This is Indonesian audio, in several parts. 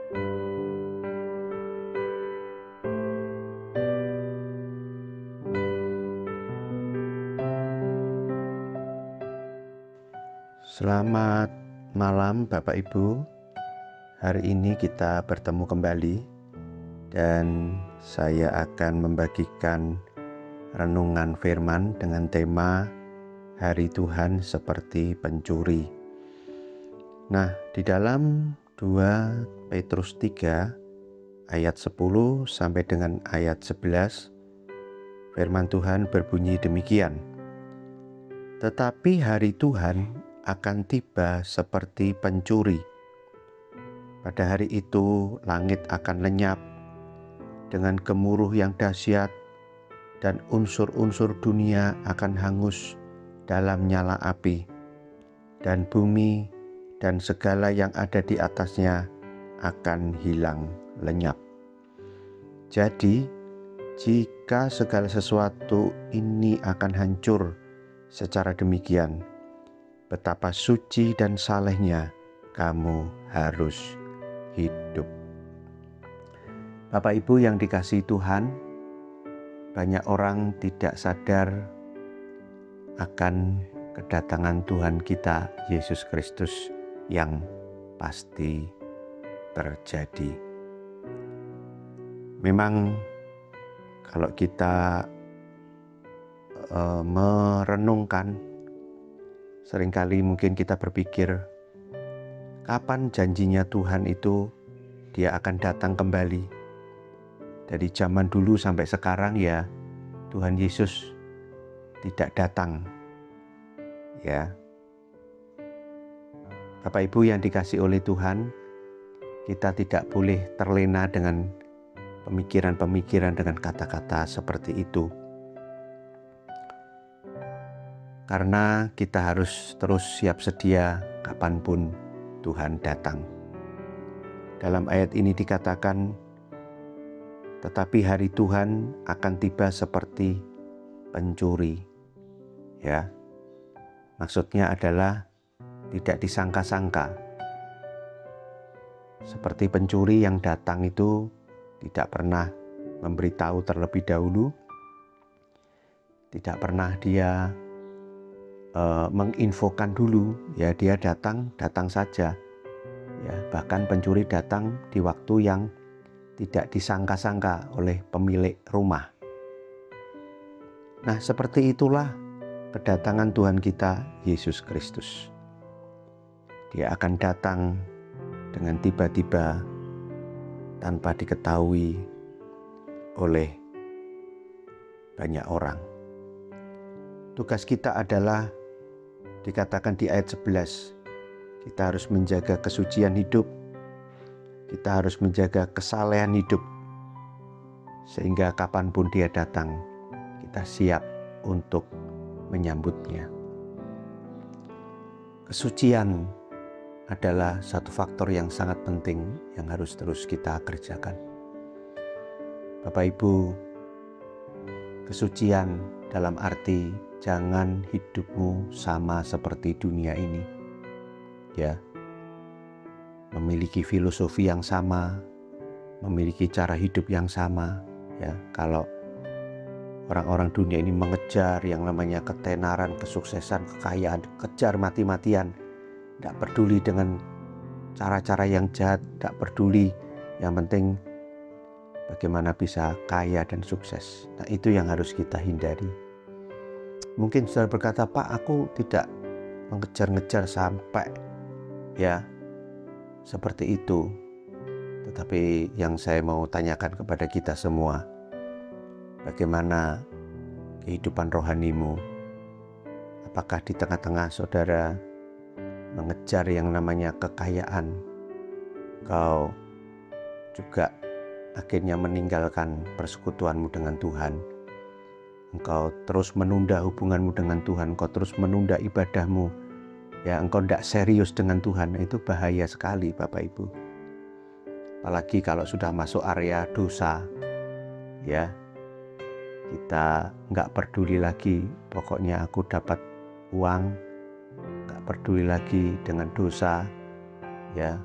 Selamat malam Bapak Ibu. Hari ini kita bertemu kembali dan saya akan membagikan renungan firman dengan tema Hari Tuhan seperti pencuri. Nah, di dalam 2 Petrus 3 ayat 10 sampai dengan ayat 11 firman Tuhan berbunyi demikian. Tetapi hari Tuhan akan tiba seperti pencuri. Pada hari itu langit akan lenyap dengan gemuruh yang dahsyat dan unsur-unsur dunia akan hangus dalam nyala api, dan bumi dan segala yang ada di atasnya akan hilang lenyap. Jadi, jika segala sesuatu ini akan hancur secara demikian, betapa suci dan salehnya kamu harus hidup. Bapak Ibu yang dikasihi Tuhan, banyak orang tidak sadar akan kedatangan Tuhan kita Yesus Kristus yang pasti terjadi. Memang kalau kita merenungkan, seringkali mungkin kita berpikir, kapan janjinya Tuhan itu dia akan datang kembali. Dari zaman dulu sampai sekarang ya, Tuhan Yesus tidak datang. Ya. Bapak Ibu yang dikasihi oleh Tuhan, kita tidak boleh terlena dengan pemikiran-pemikiran dengan kata-kata seperti itu. Karena kita harus terus siap sedia kapanpun Tuhan datang. Dalam ayat ini dikatakan, tetapi hari Tuhan akan tiba seperti pencuri. Ya, maksudnya adalah tidak disangka-sangka. Seperti pencuri yang datang itu tidak pernah memberitahu terlebih dahulu, tidak pernah dia menginfokan dulu, ya dia datang saja. Ya, bahkan pencuri datang di waktu yang tidak disangka-sangka oleh pemilik rumah. Nah, seperti itulah kedatangan Tuhan kita Yesus Kristus. Dia akan datang dengan tiba-tiba tanpa diketahui oleh banyak orang. Tugas kita adalah dikatakan di ayat 11, kita harus menjaga kesucian hidup, kita harus menjaga kesalehan hidup, sehingga kapanpun dia datang, kita siap untuk menyambutnya. Kesucian adalah satu faktor yang sangat penting yang harus terus kita kerjakan. Bapak Ibu, kesucian dalam arti jangan hidupmu sama seperti dunia ini. Ya, memiliki filosofi yang sama, memiliki cara hidup yang sama. Ya, kalau orang-orang dunia ini mengejar yang namanya ketenaran, kesuksesan, kekayaan, kejar mati-matian, tidak peduli dengan cara-cara yang jahat, tidak peduli, yang penting bagaimana bisa kaya dan sukses. Nah, itu yang harus kita hindari. Mungkin saudara berkata, Pak, aku tidak mengejar-ngejar sampai ya seperti itu. Tetapi yang saya mau tanyakan kepada kita semua, bagaimana kehidupan rohanimu? Apakah di tengah-tengah saudara mengejar yang namanya kekayaan, kau juga akhirnya meninggalkan persekutuanmu dengan Tuhan? Engkau terus menunda hubunganmu dengan Tuhan, engkau terus menunda ibadahmu, ya engkau tidak serius dengan Tuhan. Itu bahaya sekali Bapak Ibu. Apalagi kalau sudah masuk area dosa, ya kita nggak peduli lagi, pokoknya aku dapat uang, nggak peduli lagi dengan dosa, ya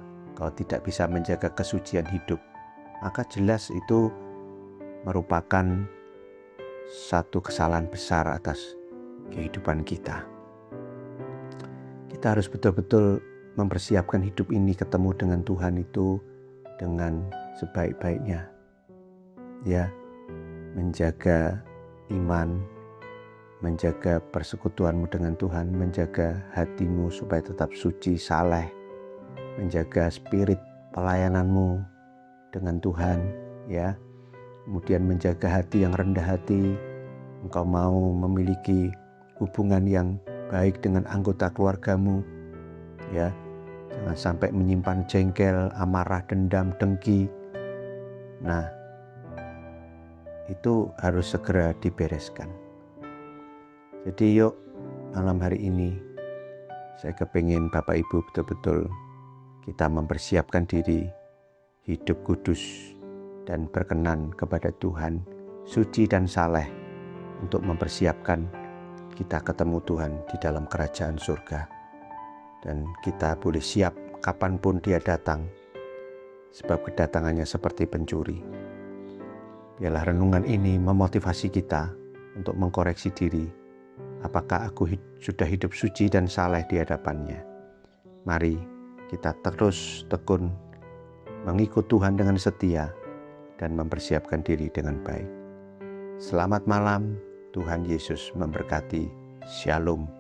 engkau tidak bisa menjaga kesucian hidup, maka jelas itu merupakan satu kesalahan besar atas kehidupan kita. Kita harus betul-betul mempersiapkan hidup ini ketemu dengan Tuhan itu dengan sebaik-baiknya. Ya, menjaga iman, menjaga persekutuanmu dengan Tuhan, menjaga hatimu supaya tetap suci, saleh, menjaga spirit pelayananmu dengan Tuhan, ya. Kemudian menjaga hati yang rendah hati, engkau mau memiliki hubungan yang baik dengan anggota keluargamu, ya. Jangan sampai menyimpan jengkel, amarah, dendam, dengki. Nah, itu harus segera dibereskan. Jadi yuk, malam hari ini saya kepingin Bapak Ibu betul-betul kita mempersiapkan diri hidup kudus dan berkenan kepada Tuhan, suci dan saleh, untuk mempersiapkan kita ketemu Tuhan di dalam kerajaan surga. Dan kita boleh siap kapanpun dia datang, sebab kedatangannya seperti pencuri. Biarlah renungan ini memotivasi kita untuk mengkoreksi diri. Apakah aku sudah hidup suci dan saleh di hadapannya? Mari kita terus tekun mengikut Tuhan dengan setia dan mempersiapkan diri dengan baik. Selamat malam, Tuhan Yesus memberkati. Shalom.